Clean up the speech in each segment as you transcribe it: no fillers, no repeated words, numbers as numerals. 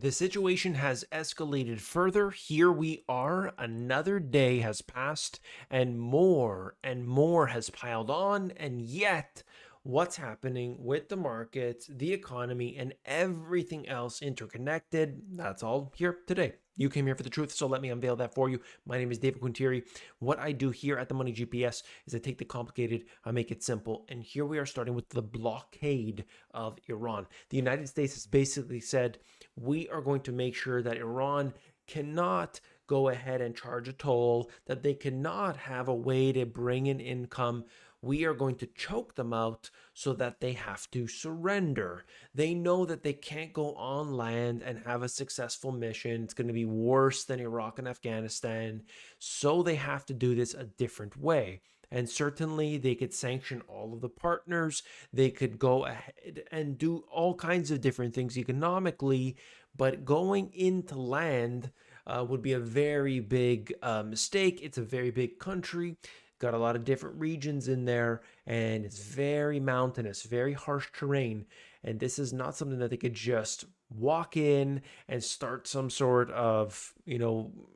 The situation has escalated further. Here we are. Another day has passed, and more has piled on. And yet, what's happening with the markets, the economy, and everything else interconnected? That's all here today. You came here for the truth, so let me unveil that for you. My name is David Kuntieri. What I do here at the Money GPS is I take the complicated, I make it simple. And here we are starting with the blockade of Iran. The United States has basically said, we are going to make sure that Iran cannot go ahead and charge a toll, that they cannot have a way to bring in income. We are going to choke them out so that they have to surrender. They know that they can't go on land and have a successful mission. It's going to be worse than Iraq and Afghanistan. So they have to do this a different way. And certainly they could sanction all of the partners. They could go ahead and do all kinds of different things economically, but going into land would be a very big mistake. It's a very big country, got a lot of different regions in there, and it's very mountainous, very harsh terrain. And this is not something that they could just walk in and start some sort of,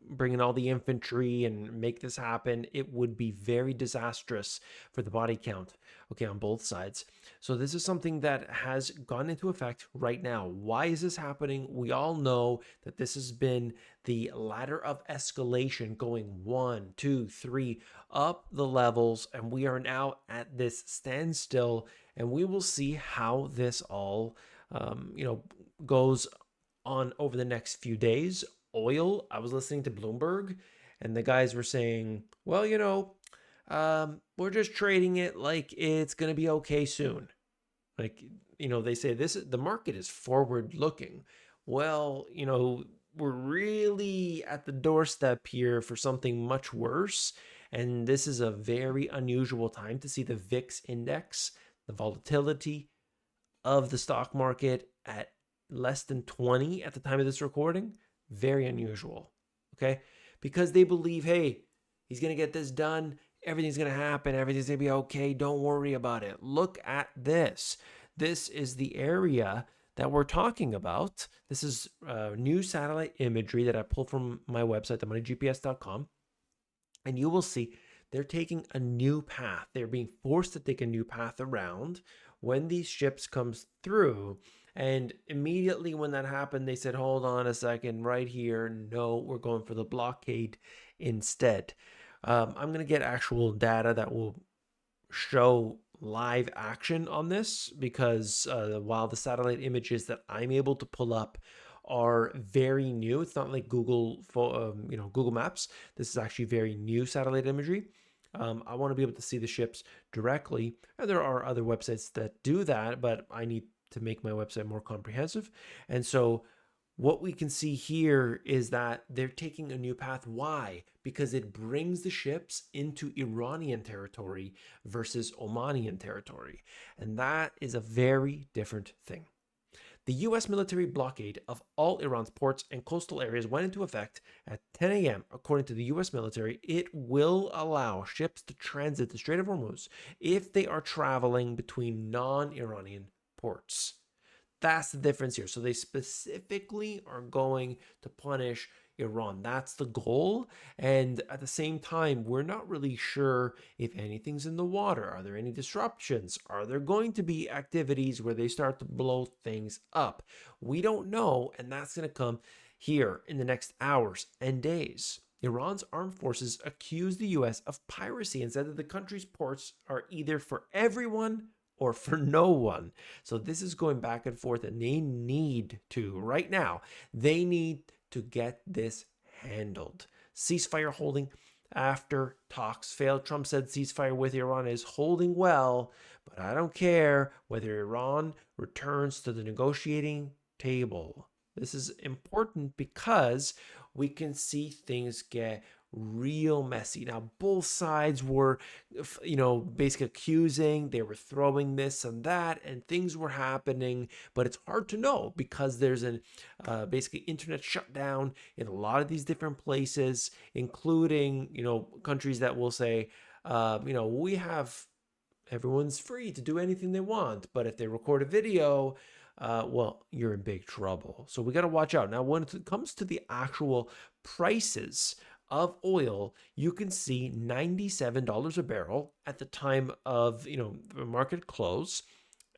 bring in all the infantry and make this happen. It would be very disastrous for the body count, okay, on both sides. So this is something that has gone into effect right now. Why is this happening? We all know that this has been the ladder of escalation going one, two, three, up the levels, and we are now at this standstill, and we will see how this all, goes on over the next few days. Oil, I was listening to Bloomberg, and the guys were saying, well, we're just trading it like it's going to be okay soon. Like, they say the market is forward looking. Well, we're really at the doorstep here for something much worse. And this is a very unusual time to see the VIX index, the volatility of the stock market at less than 20 at the time of this recording. Very unusual. Okay. Because they believe, hey, he's going to get this done. Everything's going to happen. Everything's going to be okay. Don't worry about it. Look at this. This is the area that we're talking about. This is new satellite imagery that I pulled from my website, themoneyGPS.com. And you will see they're taking a new path. They're being forced to take a new path around when these ships comes through. And immediately when that happened, they said, hold on a second, right here. No, we're going for the blockade instead. I'm going to get actual data that will show live action on this, because while the satellite images that I'm able to pull up are very new, it's not like Google Maps. This is actually very new satellite imagery. I want to be able to see the ships directly, and there are other websites that do that, but I need to make my website more comprehensive. And so what we can see here is that they're taking a new path. Why? Because it brings the ships into Iranian territory versus Omanian territory. And that is a very different thing. The U.S. military blockade of all Iran's ports and coastal areas went into effect at 10 a.m. According to the U.S. military, it will allow ships to transit the Strait of Hormuz if they are traveling between non-Iranian ports. That's the difference here. So they specifically are going to punish Iran. That's the goal. And at the same time, we're not really sure if anything's in the water. Are there any disruptions? Are there going to be activities where they start to blow things up? We don't know. And that's going to come here in the next hours and days. Iran's armed forces accused the U.S. of piracy and said that the country's ports are either for everyone or for no one. So this is going back and forth, and they need to, right now, they need to get this handled. Ceasefire holding after talks failed. Trump said ceasefire with Iran is holding well, but I don't care whether Iran returns to the negotiating table. This is important because we can see things get real messy. Now, both sides were, basically accusing, they were throwing this and that, and things were happening, but it's hard to know because there's an basically internet shutdown in a lot of these different places, including, countries that will say, we have everyone's free to do anything they want, but if they record a video, well, you're in big trouble. So we got to watch out. Now, when it comes to the actual prices of oil, you can see $97 a barrel at the time of, the market close.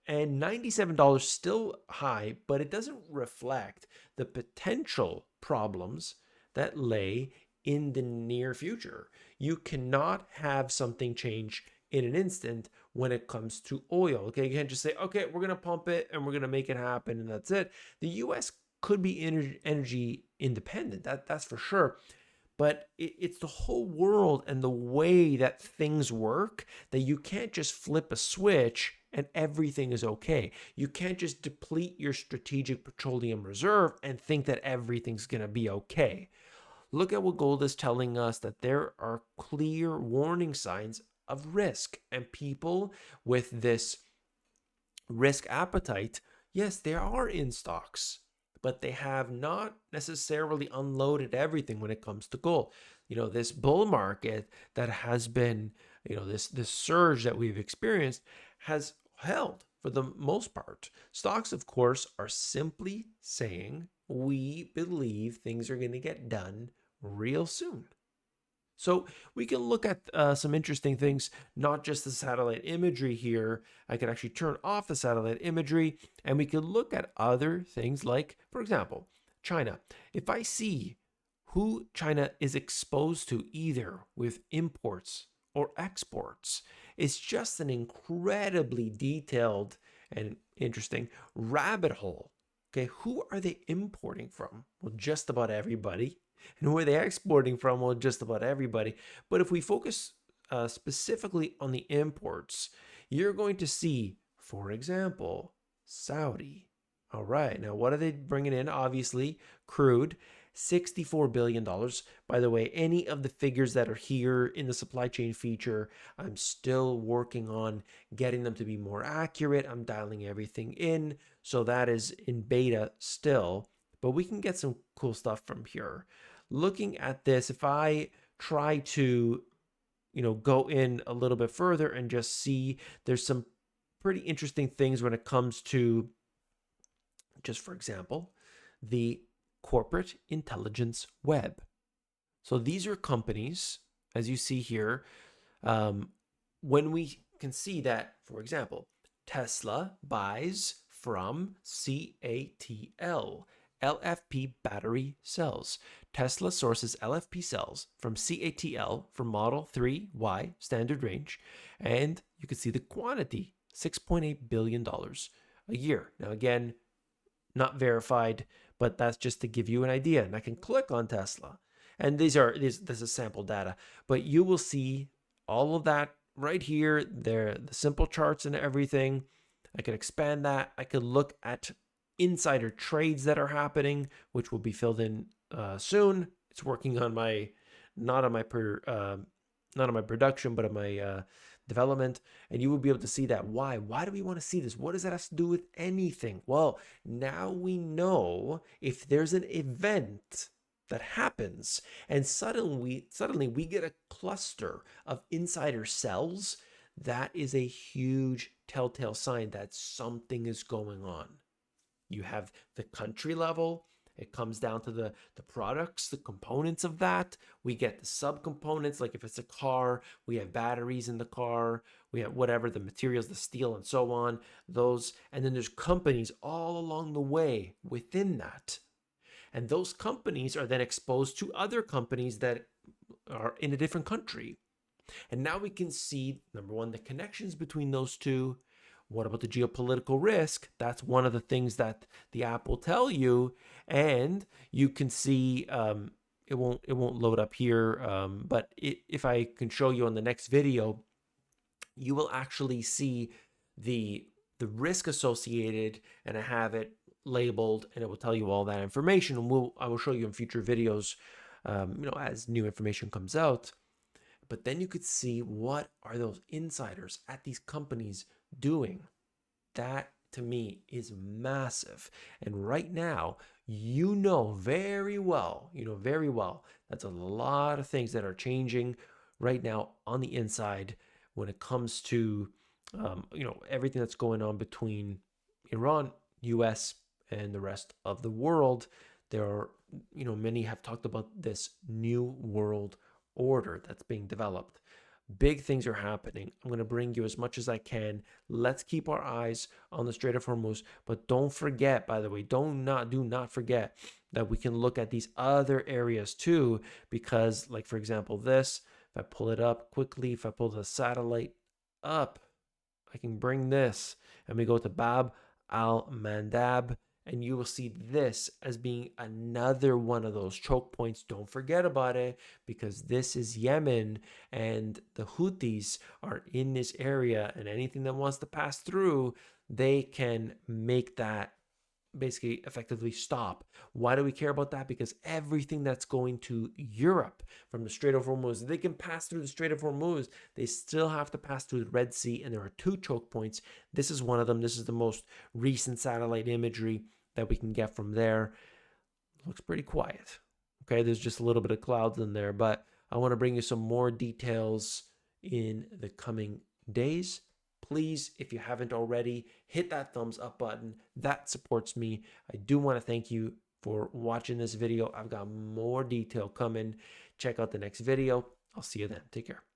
And $97 still high, but it doesn't reflect the potential problems that lay in the near future. You cannot have something change in an instant when it comes to oil. Okay, you can't just say, okay, we're gonna pump it and we're gonna make it happen, and that's it. The U.S. could be energy independent. That's for sure. But it's the whole world and the way that things work that you can't just flip a switch and everything is okay. You can't just deplete your strategic petroleum reserve and think that everything's going to be okay. Look at what gold is telling us, that there are clear warning signs of risk, and people with this risk appetite, yes, they are in stocks, but they have not necessarily unloaded everything when it comes to gold. This bull market that has been, this surge that we've experienced has held for the most part. Stocks, of course, are simply saying we believe things are going to get done real soon. So we can look at some interesting things, not just the satellite imagery here. I can actually turn off the satellite imagery and we can look at other things like, for example, China. If I see who China is exposed to either with imports or exports, it's just an incredibly detailed and interesting rabbit hole. Okay, who are they importing from? Well, just about everybody. And who are they exporting from? Well, just about everybody. But if we focus specifically on the imports, you're going to see, for example, Saudi. All right, now what are they bringing in? Obviously, crude. $64 billion. By the way, any of the figures that are here in the supply chain feature, I'm still working on getting them to be more accurate. I'm dialing everything in. So that is in beta still, but we can get some cool stuff from here. Looking at this, if I try to, go in a little bit further and just see, there's some pretty interesting things when it comes to, just for example, the corporate intelligence web. So these are companies, as you see here, when we can see that, for example, Tesla buys from CATL, LFP battery cells. Tesla sources LFP cells from CATL for Model 3Y standard range, and you can see the quantity, $6.8 billion a year. Now, again, not verified, but that's just to give you an idea. And I can click on Tesla, and this is sample data, but you will see all of that right here. There, the simple charts and everything. I can expand that. I could look at insider trades that are happening, which will be filled in soon. It's working on my, not on my production, but on my development, and you will be able to see that. Why do we want to see this? What does that have to do with anything? Well, now we know if there's an event that happens and suddenly we get a cluster of insider sells, that is a huge telltale sign that something is going on. You have the country level. It comes down to the products, the components of that. We get the subcomponents, like if it's a car, we have batteries in the car, we have whatever, the materials, the steel, and so on, those. And then there's companies all along the way within that. And those companies are then exposed to other companies that are in a different country. And now we can see, number one, the connections between those two. What about the geopolitical risk? That's one of the things that the app will tell you, and you can see it won't load up here, but if I can show you on the next video, you will actually see the risk associated, and I have it labeled, and it will tell you all that information. And I will show you in future videos, as new information comes out. But then you could see, what are those insiders at these companies doing? That to me is massive. And right now, very well, that's a lot of things that are changing right now on the inside when it comes to, everything that's going on between Iran, US and the rest of the world, there are, many have talked about this new world order that's being developed. Big things are happening. I'm going to bring you as much as I can. Let's keep our eyes on the Strait of Hormuz, but don't forget, by the way, do not forget that we can look at these other areas too, because, like, for example, this, if I pull it up quickly, if I pull the satellite up, I can bring this and we go to Bab al Mandab, and you will see this as being another one of those choke points. Don't forget about it, because this is Yemen and the Houthis are in this area, and anything that wants to pass through, they can make that basically effectively stop. Why do we care about that? Because everything that's going to Europe from the Strait of Hormuz, they can pass through the Strait of Hormuz. They still have to pass through the Red Sea, and there are two choke points. This is one of them. This is the most recent satellite imagery that we can get from there. Looks pretty quiet. Okay, there's just a little bit of clouds in there, but I want to bring you some more details in the coming days. Please, if you haven't already, hit that thumbs up button. That supports me. I do want to thank you for watching this video. I've got more detail coming. Check out the next video. I'll see you then. Take care.